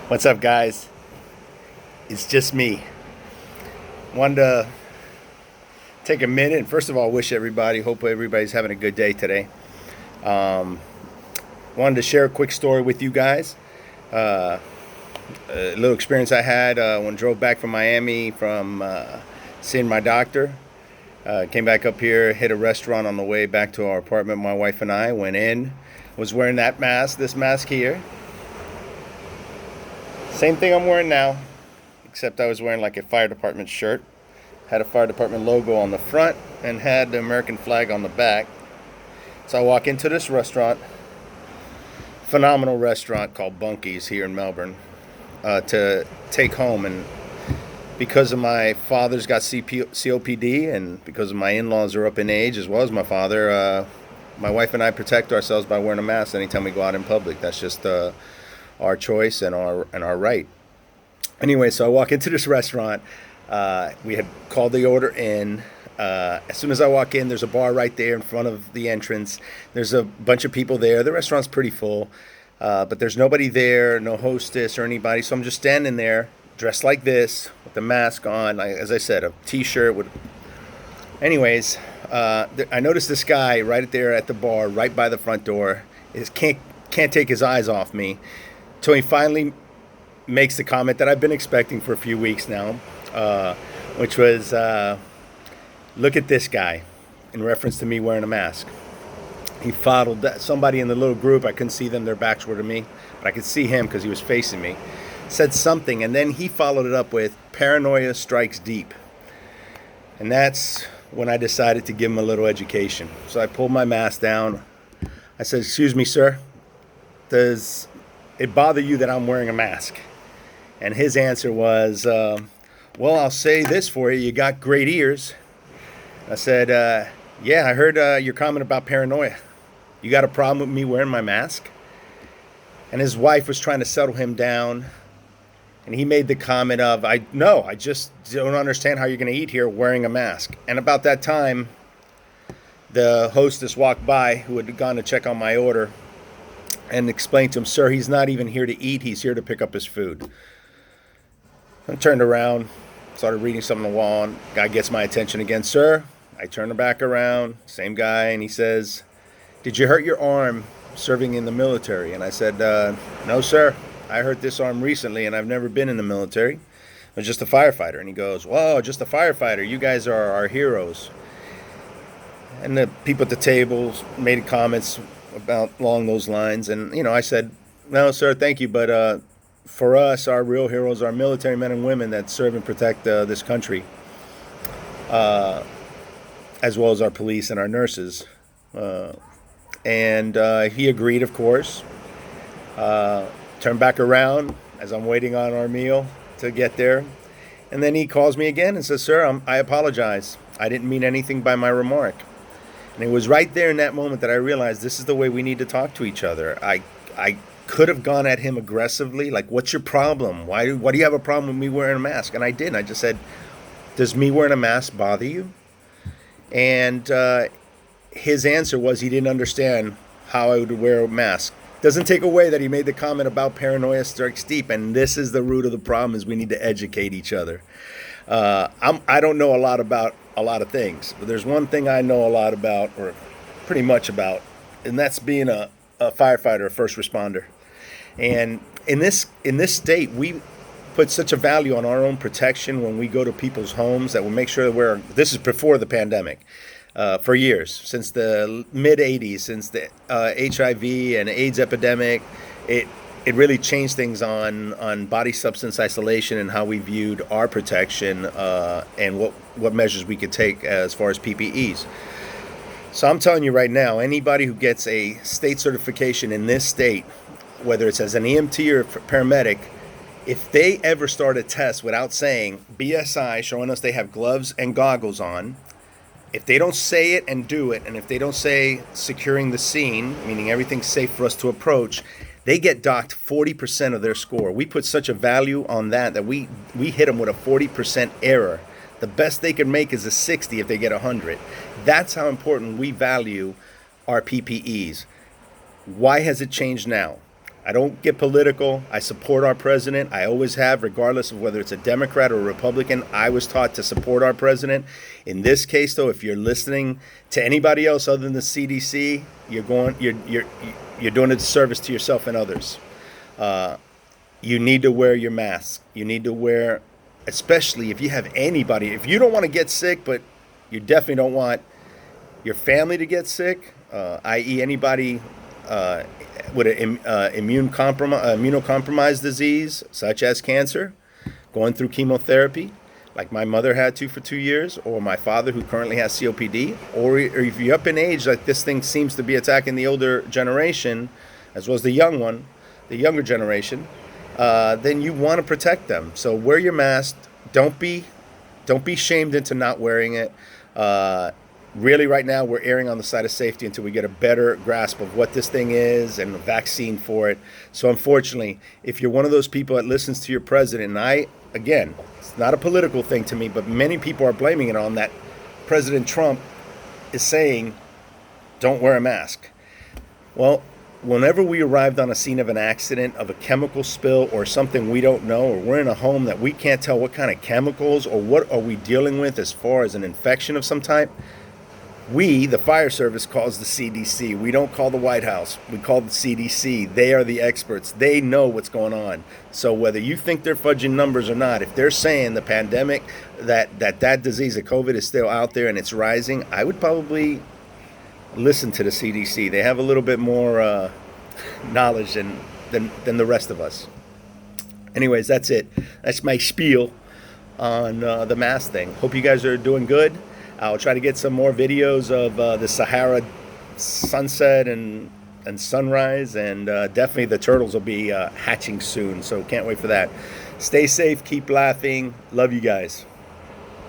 What's up, guys? It's just me. Wanted to take a minute and first of all wish everybody, hope everybody's having a good day today. Um, Wanted to share a quick story with you guys. Uh, a little experience I had when I drove back from Miami from seeing my doctor. Came back up here, hit a restaurant on the way back to our apartment. My wife and I went in, was wearing this mask here. Same thing I'm wearing now, except I was wearing like a fire department shirt. Had a fire department logo on the front and had the American flag on the back. So I walk into this restaurant, phenomenal restaurant called Bunky's here in Melbourne, to take home. And because of my father's got COPD and because of my in-laws are up in age as well as my father, my wife and I protect ourselves by wearing a mask anytime we go out in public. That's just our choice and our right. Anyway, so I walk into this restaurant. We had called the order in. As soon as I walk in, there's a bar right there in front of the entrance. There's a bunch of people there. The restaurant's pretty full, but there's nobody there, no hostess or anybody. So I'm just standing there, dressed like this, with the mask on. As I said, a T-shirt with. Anyways, I noticed this guy right there at the bar, right by the front door. Can't take his eyes off me. So he finally makes the comment that I've been expecting for a few weeks now, which was, look at this guy, in reference to me wearing a mask. He followed somebody in the little group. I couldn't see them, their backs were to me, but I could see him because he was facing me. Said something, and then he followed it up with, paranoia strikes deep. And that's when I decided to give him a little education. So I pulled my mask down. I said, excuse me, sir, does it bother you that I'm wearing a mask? And his answer was, well, I'll say this for you. You got great ears. I said, yeah, I heard your comment about paranoia. You got a problem with me wearing my mask? And his wife was trying to settle him down. And he made the comment of, I just don't understand how you're going to eat here wearing a mask. And about that time, the hostess walked by who had gone to check on my order and explained to him, sir, he's not even here to eat. He's here to pick up his food. I turned around, started reading something on the wall, and guy gets my attention again. Sir, I turn back around, same guy, and he says, did you hurt your arm serving in the military? And I said, no, sir. I hurt this arm recently, and I've never been in the military. I was just a firefighter. And he goes, whoa, just a firefighter. You guys are our heroes. And the people at the tables made comments about along those lines, and I said, no, sir, thank you, but for us, our real heroes are military men and women that serve and protect this country, as well as our police and our nurses. And he agreed, of course. Turned back around as I'm waiting on our meal to get there, and then he calls me again and says, sir, I apologize. I didn't mean anything by my remark. And it was right there in that moment that I realized this is the way we need to talk to each other. I could have gone at him aggressively, like, what's your problem? Why do you have a problem with me wearing a mask? And I didn't. I just said, does me wearing a mask bother you? And his answer was he didn't understand how I would wear a mask. Doesn't take away that he made the comment about paranoia strikes deep, and this is the root of the problem: is we need to educate each other. I don't know a lot about a lot of things, but there's one thing I know a lot about, or pretty much about, and that's being a firefighter, a first responder. And in this state, we put such a value on our own protection when we go to people's homes that we make sure that this is before the pandemic. For years, since the mid 80s, since the HIV and AIDS epidemic, it really changed things on body substance isolation and how we viewed our protection, and what measures we could take as far as PPEs. So I'm telling you right now, anybody who gets a state certification in this state, whether it's as an EMT or paramedic, if they ever start a test without saying BSI, showing us they have gloves and goggles on, if they don't say it and do it, and if they don't say securing the scene, meaning everything's safe for us to approach, they get docked 40% of their score. We put such a value on that we hit them with a 40% error. The best they can make is a 60 if they get 100. That's how important we value our PPEs. Why has it changed now? I don't get political. I support our president. I always have, regardless of whether it's a Democrat or a Republican. I was taught to support our president. In this case, though, if you're listening to anybody else other than the CDC, you're doing a disservice to yourself and others. You need to wear your mask. You need to wear, especially if you have anybody. If you don't want to get sick, but you definitely don't want your family to get sick, i.e., anybody with an immunocompromised disease, such as cancer, going through chemotherapy, like my mother had to for 2 years, or my father who currently has COPD, or if you're up in age, like this thing seems to be attacking the older generation, as well as the younger generation, then you want to protect them. So wear your mask. Don't be shamed into not wearing it. Really, right now, we're erring on the side of safety until we get a better grasp of what this thing is and a vaccine for it. So unfortunately, if you're one of those people that listens to your president, and again, it's not a political thing to me, but many people are blaming it on that President Trump is saying, don't wear a mask. Well, whenever we arrived on a scene of an accident, of a chemical spill or something we don't know, or we're in a home that we can't tell what kind of chemicals or what are we dealing with as far as an infection of some type, we, the fire service, calls the CDC. We don't call the White House. We call the CDC. They are the experts. They know what's going on. So whether you think they're fudging numbers or not, if they're saying the pandemic, that disease of COVID is still out there and it's rising, I would probably listen to the CDC. They have a little bit more knowledge than the rest of us. Anyways, that's it. That's my spiel on the mask thing. Hope you guys are doing good. I'll try to get some more videos of the Sahara sunset and sunrise, and definitely the turtles will be hatching soon, so can't wait for that. Stay safe, keep laughing. Love you guys.